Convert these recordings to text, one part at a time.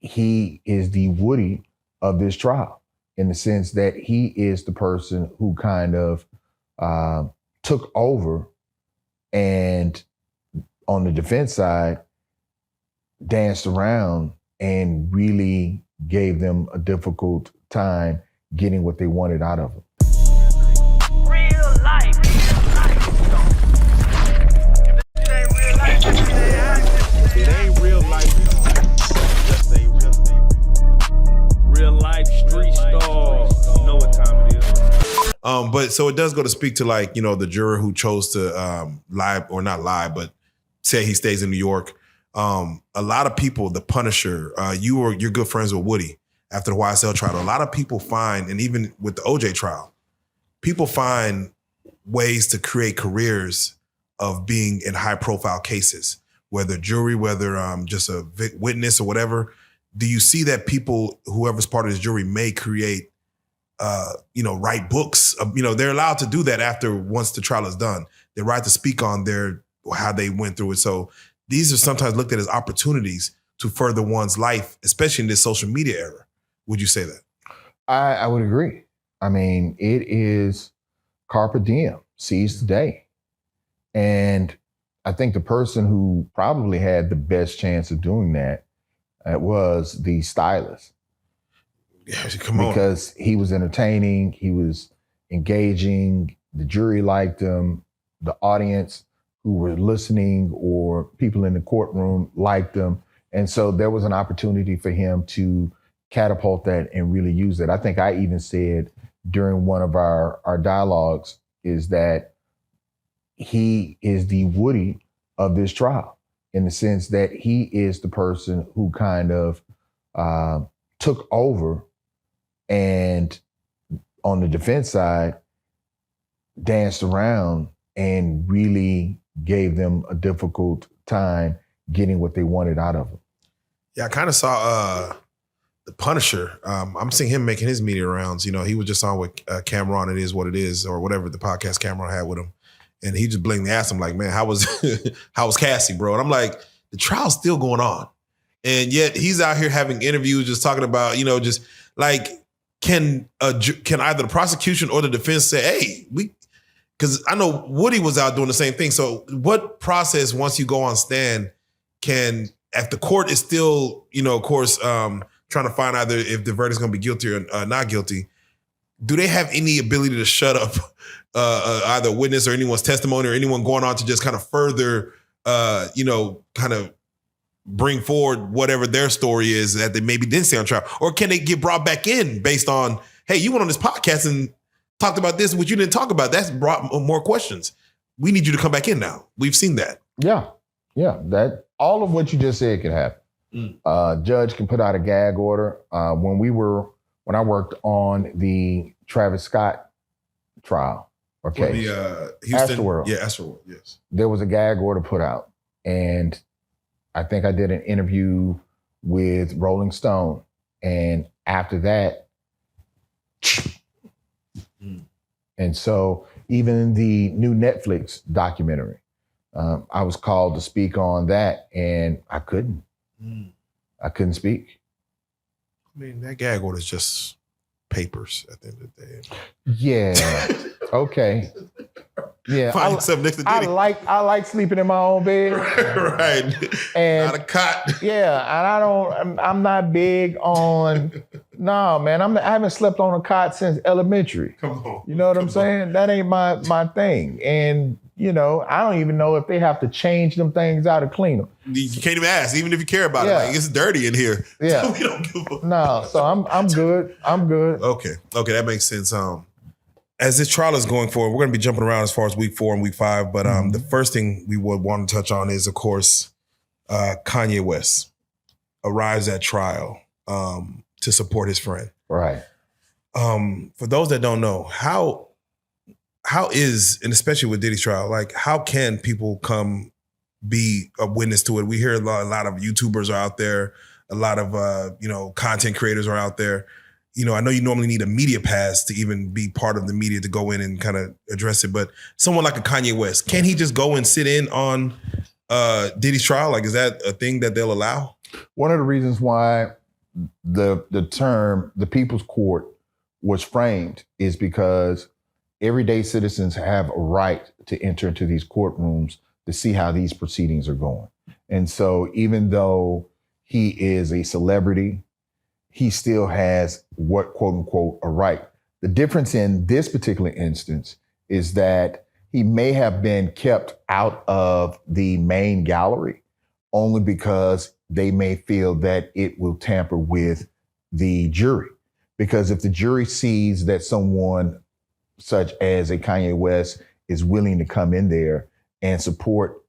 he is the Woody of this trial in the sense that he is the person who kind of took over and on the defense side danced around and really gave them a difficult time getting what they wanted out of him. Real life. It ain't real life. Just ain't real life. Street Starz. You know what time it is. But so it does go to speak to, like, you know, the juror who chose to lie, or not lie, but say he stays in New York. A lot of people, the Punisher, you're good friends with Woody after the YSL trial. A lot of people find, and even with the OJ trial, people find ways to create careers of being in high profile cases, whether jury, whether just a witness or whatever. Do you see that people, whoever's part of this jury, may create, write books? They're allowed to do that after once the trial is done. They're right to speak on how they went through it. So these are sometimes looked at as opportunities to further one's life, especially in this social media era. Would you say that? I would agree. I mean, it is carpe diem, seize the day. And I think the person who probably had the best chance of doing that was the stylist. Yeah, come on. Because he was entertaining, he was engaging, the jury liked him, the audience who were listening or people in the courtroom liked him. And so there was an opportunity for him to catapult that and really use it. I think I even said during one of our dialogues is that he is the Woody of this trial in the sense that he is the person who kind of took over and on the defense side danced around and really gave them a difficult time getting what they wanted out of him. Yeah, I kind of saw the Punisher. I'm seeing him making his media rounds. You know, he was just on with Cameron, It Is What It Is, or whatever the podcast Cameron had with him. And he just blatantly asked him, like, man, how was Cassie, bro? And I'm like, the trial's still going on. And yet he's out here having interviews just talking about, just like, can either the prosecution or the defense say, hey, because I know Woody was out doing the same thing. So what process, once you go on stand, if the court is still, of course, trying to find either if the verdict's going to be guilty or not guilty, do they have any ability to shut up either a witness or anyone's testimony or anyone going on to just kind of further, kind of bring forward whatever their story is that they maybe didn't say on trial? Or can they get brought back in based on, hey, you went on this podcast and talked about this, which you didn't talk about? That's brought more questions. We need you to come back in now. We've seen that. Yeah. That all of what you just said can happen. Judge can put out a gag order. When I worked on the Travis Scott trial, okay, Houston, Astroworld. Yeah, Astroworld, yes. There was a gag order put out, and I think I did an interview with Rolling Stone, and after that, and so even the new Netflix documentary, I was called to speak on that, and I couldn't. I couldn't speak. I mean, that gag order is just papers at the end of the day. Yeah. Okay. Yeah. Find yourself next to I Diddy. like sleeping in my own bed. Right. And not a cot. Yeah, and I'm not big on. No, man, I haven't slept on a cot since elementary. Come on. You know what I'm saying? That ain't my thing. And I don't even know if they have to change them things out or clean them. You can't even ask, even if you care about it. Like, it's dirty in here. Yeah. So we don't give a No, so I'm good. I'm good. Okay, that makes sense. As this trial is going forward, we're going to be jumping around as far as week 4 and week 5. But the first thing we would want to touch on is, of course, Kanye West arrives at trial to support his friend. Right. For those that don't know, how is, and especially with Diddy's trial, like, how can people come be a witness to it? We hear a lot of YouTubers are out there, a lot of content creators are out there. I know you normally need a media pass to even be part of the media to go in and kind of address it, but someone like a Kanye West, can he just go and sit in on Diddy's trial? Like, is that a thing that they'll allow? One of the reasons why the term the People's Court was framed is because everyday citizens have a right to enter into these courtrooms to see how these proceedings are going. And so even though he is a celebrity, he still has what, quote unquote, a right. The difference in this particular instance is that he may have been kept out of the main gallery only because they may feel that it will tamper with the jury. Because if the jury sees that someone such as a Kanye West is willing to come in there and support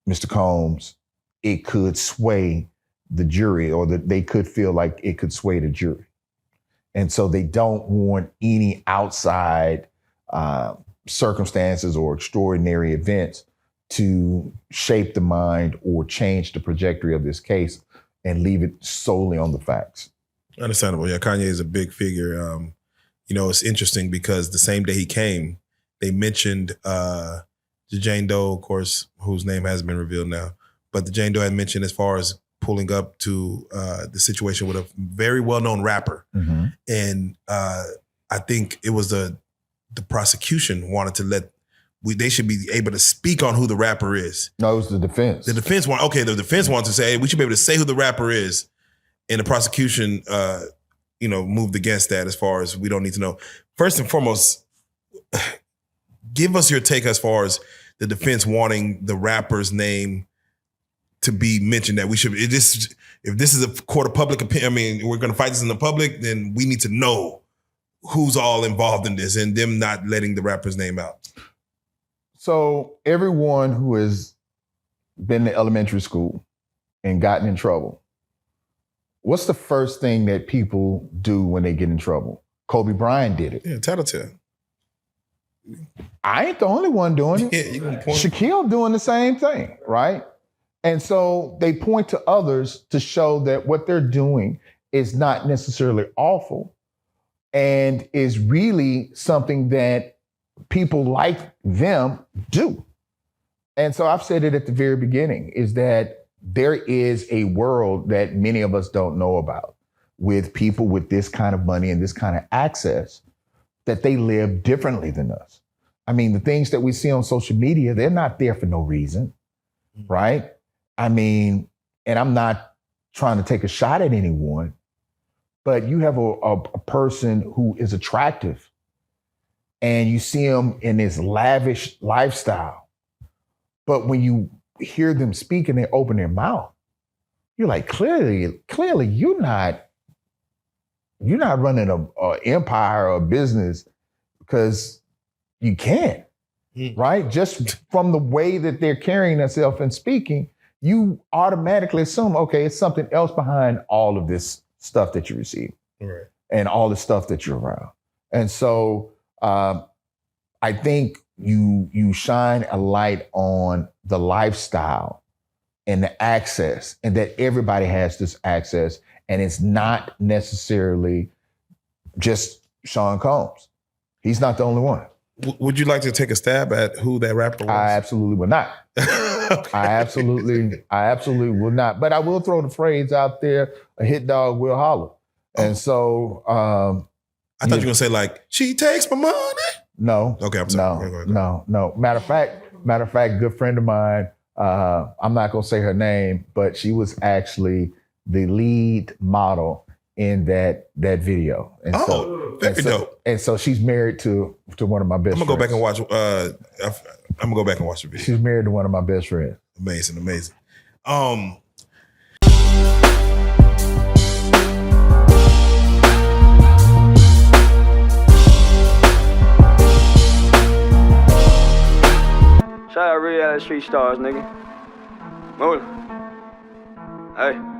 Mr. Combs, it could sway the jury, or that they could feel like it could sway the jury. And so they don't want any outside circumstances or extraordinary events to shape the mind or change the trajectory of this case and leave it solely on the facts. Understandable. Yeah, Kanye is a big figure. You know, it's interesting because the same day he came, they mentioned the Jane Doe, of course, whose name hasn't been revealed now, but the Jane Doe had mentioned as far as pulling up to the situation with a very well-known rapper. Mm-hmm. And I think it was the prosecution wanted to they should be able to speak on who the rapper is. No, it was the defense. The defense wanted to say, hey, we should be able to say who the rapper is. And the prosecution, moved against that as far as we don't need to know. First and foremost, give us your take as far as the defense wanting the rapper's name to be mentioned, that we should, if this is a court of public opinion, I mean, we're going to fight this in the public, then we need to know who's all involved in this and them not letting the rapper's name out. So everyone who has been to elementary school and gotten in trouble, what's the first thing that people do when they get in trouble? Kobe Bryant did it. Yeah, tattletale. I ain't the only one doing it. Yeah, you can point. Shaquille doing the same thing, right? And so they point to others to show that what they're doing is not necessarily awful and is really something that people like them do. And so I've said it at the very beginning, is that there is a world that many of us don't know about with people with this kind of money and this kind of access, that they live differently than us. I mean, the things that we see on social media, they're not there for no reason, right? I mean, and I'm not trying to take a shot at anyone, but you have a person who is attractive and you see them in this lavish lifestyle. But when you hear them speak and they open their mouth, you're like, clearly you're not running an empire or a business because you can't, right? Just from the way that they're carrying themselves and speaking, you automatically assume, okay, it's something else behind all of this stuff that you receive, right, and all the stuff that you're around. And so I think you shine a light on the lifestyle and the access, and that everybody has this access, and it's not necessarily just Sean Combs. He's not the only one. Would you like to take a stab at who that rapper was? I absolutely will not. Okay. I absolutely will not. But I will throw the phrase out there: a hit dog will holler. And so I thought you were gonna say like, she takes my money. No. Okay, I'm sorry. No. Matter of fact, good friend of mine. I'm not gonna say her name, but she was actually the lead model in that video. And very dope. And so she's married to one of my best friends. I'm gonna go back and watch. I'm gonna go back and watch the video. She's married to one of my best friends. Amazing. Shout out RealLyfe Street Starz, nigga. Move it. Hey.